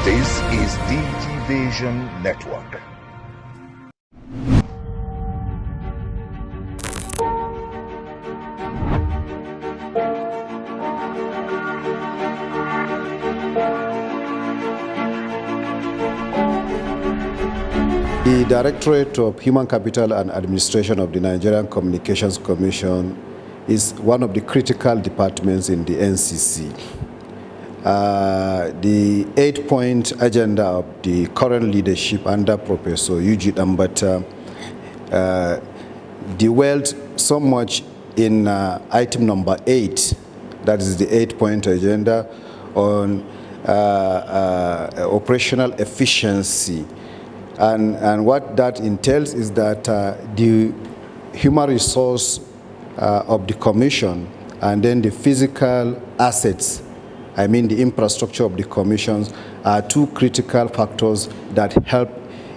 This is DG Vision Network. The Directorate of Human Capital and Administration of the Nigerian Communications Commission is one of the critical departments in the NCC. The 8-point agenda of the current leadership under Professor Eugene Ambata dwelt so much in item number 8, that is the 8-point agenda on operational efficiency. And what that entails is that the human resource of the commission and then the physical assets, I mean the infrastructure of the commissions, are two critical factors that help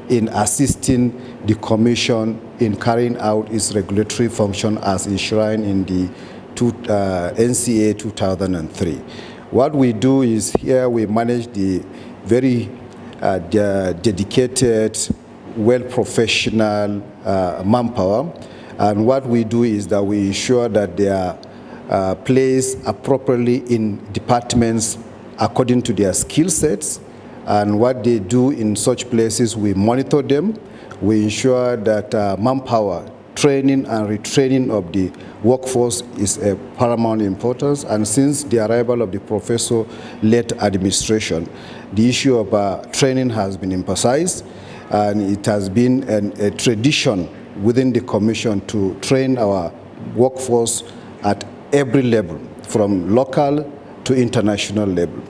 in assisting the commission in carrying out its regulatory function as enshrined in the NCA 2003. What we do is here we manage the very dedicated, well-professional manpower, and what we do is that we ensure that they are placed appropriately in departments according to their skill sets, and what they do in such places, we monitor them. We ensure that manpower training and retraining of the workforce is a paramount importance, and since the arrival of the professor-led administration, the issue of training has been emphasized, and it has been a tradition within the commission to train our workforce at every level, from local to international level.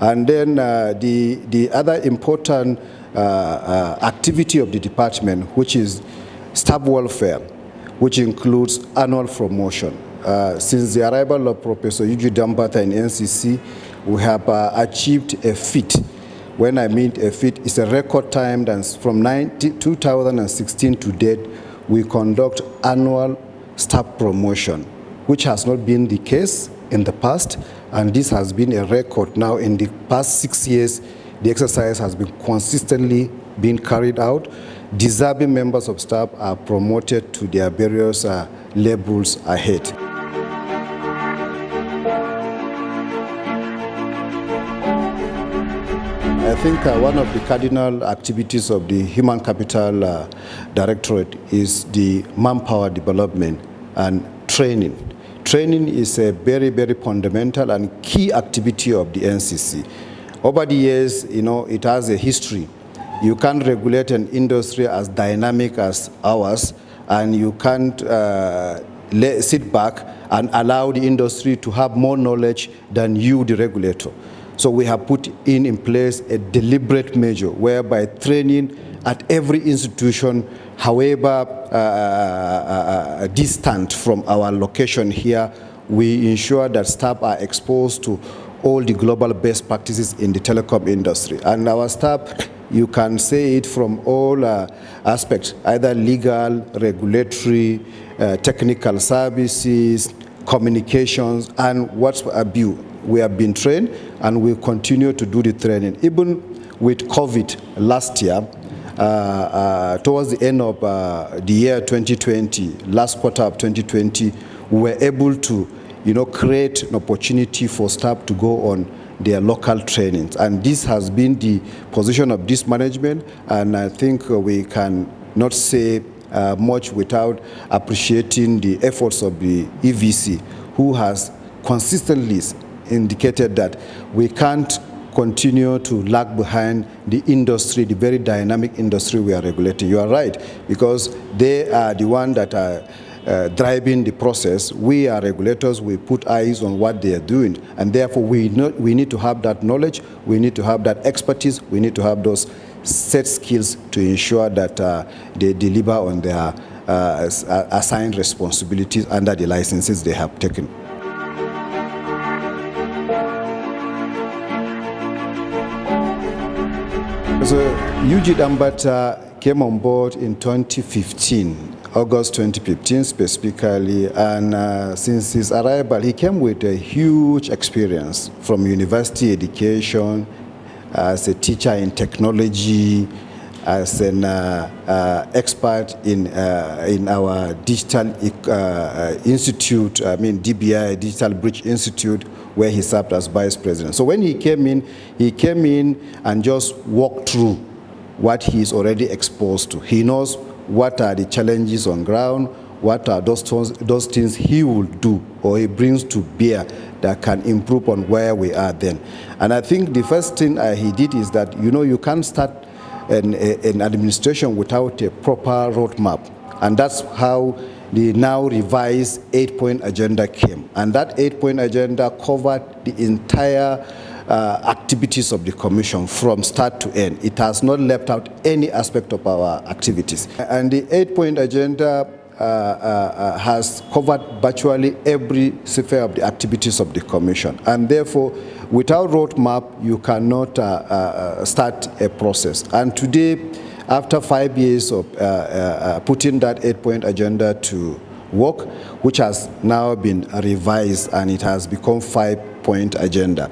And then the other important activity of the department, which is staff welfare, which includes annual promotion. Since the arrival of Professor Eugene Ambata in NCC, we have achieved a feat. When I mean a feat, it's a record time that from 2016 to date, we conduct annual staff promotion, which has not been the case in the past, and this has been a record now. In the past 6 years, the exercise has been consistently being carried out. Deserving members of staff are promoted to their various levels ahead. I think one of the cardinal activities of the Human Capital Directorate is the manpower development and training. Training is a very, very fundamental and key activity of the NCC. Over the years, it has a history. You can't regulate an industry as dynamic as ours, and you can't sit back and allow the industry to have more knowledge than you, the regulator. So we have put in place a deliberate measure whereby training at every institution, however distant from our location here, we ensure that staff are exposed to all the global best practices in the telecom industry. And our staff, you can say it from all aspects, either legal, regulatory, technical services, communications, and what's abuse. We have been trained and we continue to do the training. Even with COVID last year, towards the end of the year 2020, last quarter of 2020, we were able to create an opportunity for staff to go on their local trainings. And this has been the position of this management, and I think we can not say much without appreciating the efforts of the EVC, who has consistently indicated that we can't continue to lag behind the industry, the very dynamic industry we are regulating. You are right, because they are the one that are driving the process. We are regulators, we put eyes on what they are doing, and therefore we need to have that knowledge, we need to have that expertise, we need to have those set skills to ensure that they deliver on their assigned responsibilities under the licenses they have taken. So Eugene Ambata came on board in 2015, August 2015 specifically, and since his arrival, he came with a huge experience from university education, as a teacher in technology, as an expert in our digital institute, DBI, Digital Bridge Institute, where he served as vice president. So when he came in and just walked through what he is already exposed to. He knows what are the challenges on ground, what are those things he will do or he brings to bear that can improve on where we are then. And I think the first thing he did is that, you can't start an administration without a proper roadmap. And that's how the now revised 8-point agenda came. And that 8-point agenda covered the entire activities of the Commission from start to end. It has not left out any aspect of our activities. And the 8-point agenda has covered virtually every sphere of the activities of the Commission. And therefore, without roadmap, you cannot start a process. And today, after 5 years of putting that 8-point agenda to work, which has now been revised and it has become 5-point agenda,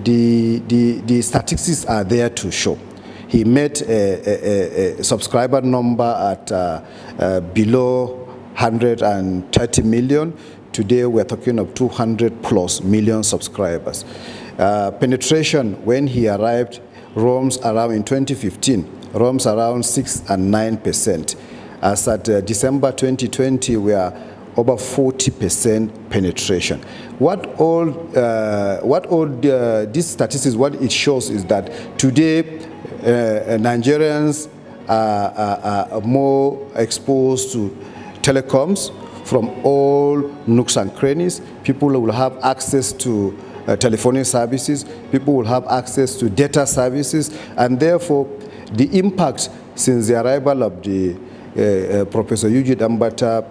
the statistics are there to show. He met a subscriber number at below 130 million. Today we're talking of 200+ million subscribers. Penetration when he arrived roams around in 2015, roams around 6 and 9%. As at December 2020, we are over 40% penetration. What all these statistics, what it shows is that today Nigerians are more exposed to telecoms from all nooks and crannies. People will have access to telephonic services, people will have access to data services, and therefore the impact since the arrival of the Professor Eugene Ambata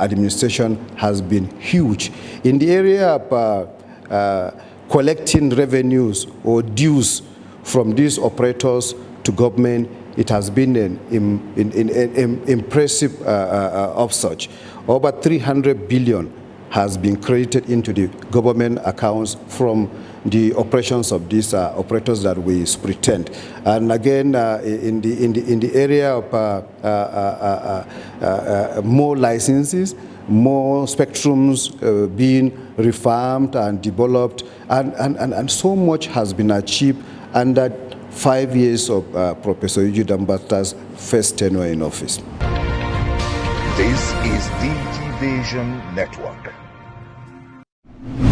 administration has been huge. In the area of collecting revenues or dues from these operators to government, it has been an impressive upsurge. Over 300 billion has been credited into the government accounts from the operations of these operators that we pretend. And again, in the area of more licenses, more spectrums being refarmed and developed, and so much has been achieved under 5 years of Professor Eugene Ambata's first tenure in office. This is DG Vision Network.